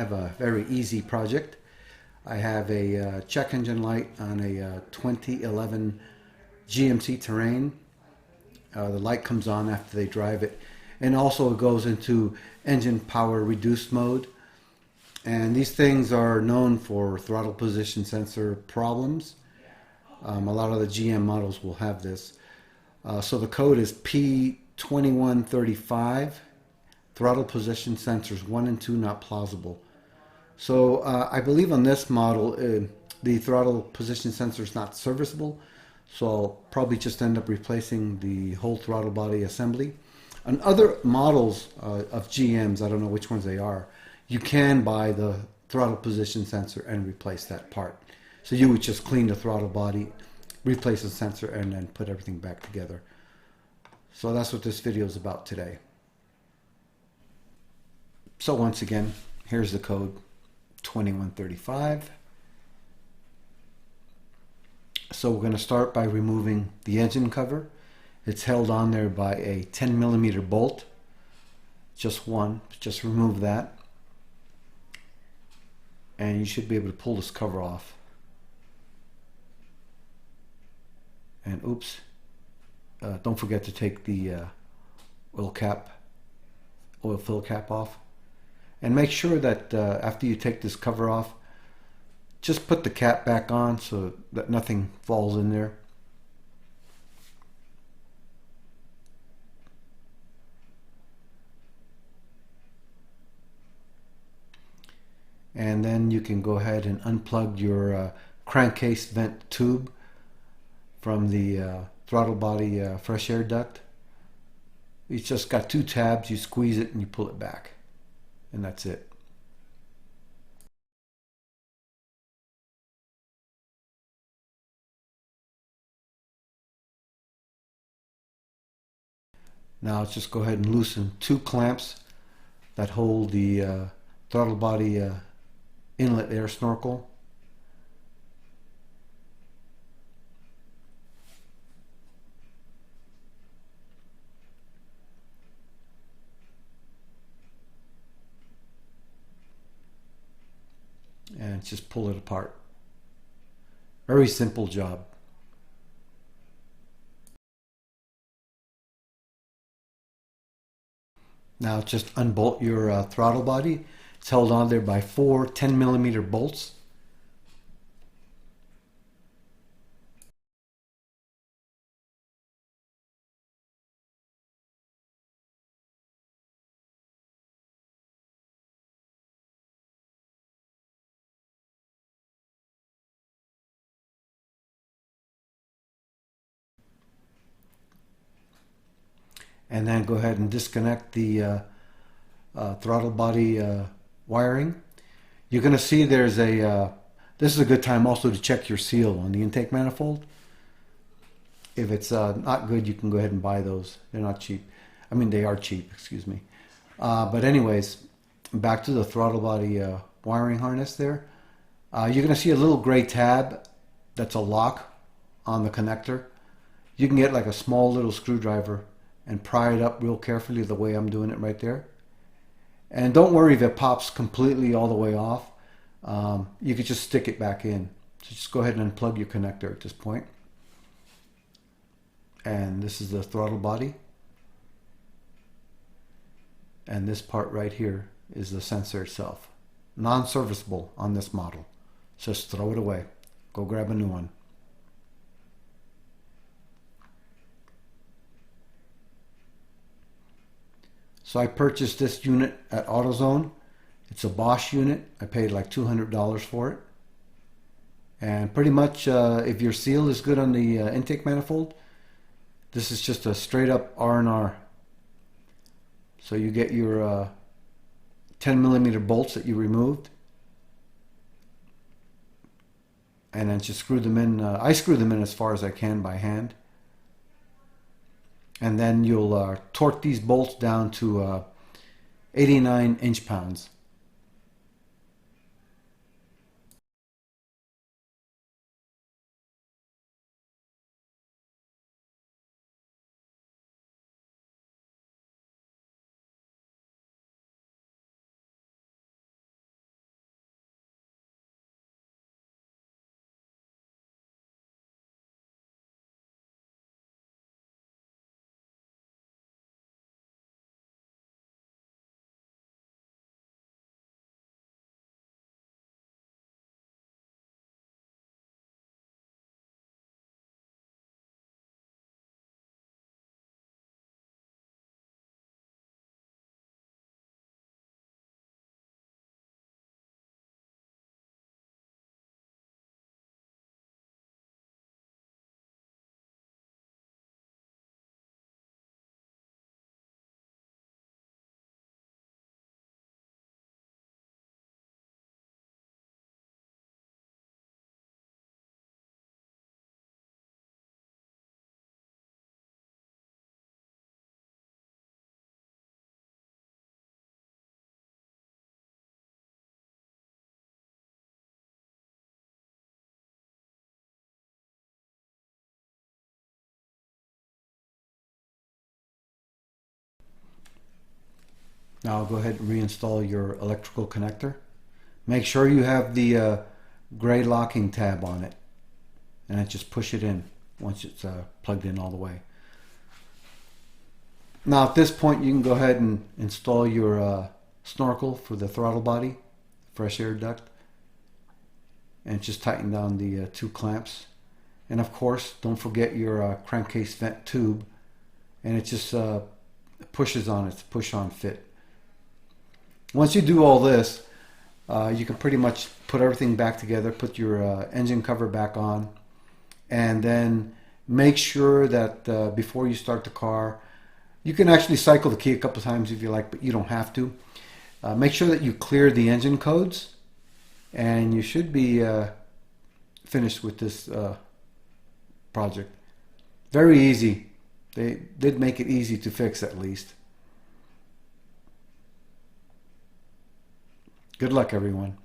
have a very easy project. I have a check engine light on a 2011 GMC Terrain. The light comes on after they drive it, and also it goes into engine power reduced mode. And these things are known for throttle position sensor problems. A lot of the GM models will have this. So the code is P2135. Throttle position sensors 1 and 2 not plausible. So I believe on this model the throttle position sensor is not serviceable, so I'll probably just end up replacing the whole throttle body assembly. On other models of GMs, I don't know which ones they are, you can buy the throttle position sensor and replace that part. So you would just clean the throttle body, replace the sensor, and then put everything back together. So that's what this video is about today. So once again, here's the code 2135. So we're going to start by removing the engine cover. It's held on there by a 10mm bolt. Just one. Just remove that. And you should be able to pull this cover off. And oops, don't forget to take the oil fill cap off. And make sure that after you take this cover off, just put the cap back on so that nothing falls in there. And then you can go ahead and unplug your crankcase vent tube from the throttle body fresh air duct. It's just got 2 tabs. You squeeze it and you pull it back. And that's it. Now let's just go ahead and loosen 2 clamps that hold the throttle body inlet air snorkel. And just pull it apart. Very simple job. Now just unbolt your throttle body. It's held on there by 4 10mm bolts. And then go ahead and disconnect the throttle body wiring. You're going to see there's a, this is a good time also to check your seal on the intake manifold. If it's not good, you can go ahead and buy those. They're not cheap. I mean, they are cheap, excuse me. But anyways, back to the throttle body wiring harness there. You're going to see a little gray tab that's a lock on the connector. You can get like a small little screwdriver and pry it up real carefully the way I'm doing it right there. And don't worry if it pops completely all the way off. You could just stick it back in. So just go ahead and unplug your connector at this point. And this is the throttle body. And this part right here is the sensor itself. Non-serviceable on this model. Just throw it away. Go grab a new one. So I purchased this unit at AutoZone. It's a Bosch unit. I paid like $200 for it. And pretty much if your seal is good on the intake manifold, this is just a straight up R&R. So you get your 10mm bolts that you removed. And then just screw them in. I screw them in as far as I can by hand. And then you'll torque these bolts down to 89 inch-pounds. Now I'll go ahead and reinstall your electrical connector. Make sure you have the gray locking tab on it, and then just push it in once it's plugged in all the way. Now at this point you can go ahead and install your snorkel for the throttle body, fresh air duct, and just tighten down the two clamps. And of course, don't forget your crankcase vent tube, and it just pushes on, it's push-on fit. Once you do all this, you can pretty much put everything back together, put your engine cover back on, and then make sure that before you start the car, you can actually cycle the key a couple times if you like, but you don't have to. Make sure that you clear the engine codes, and you should be finished with this project. Very easy. They did make it easy to fix, at least. Good luck, everyone.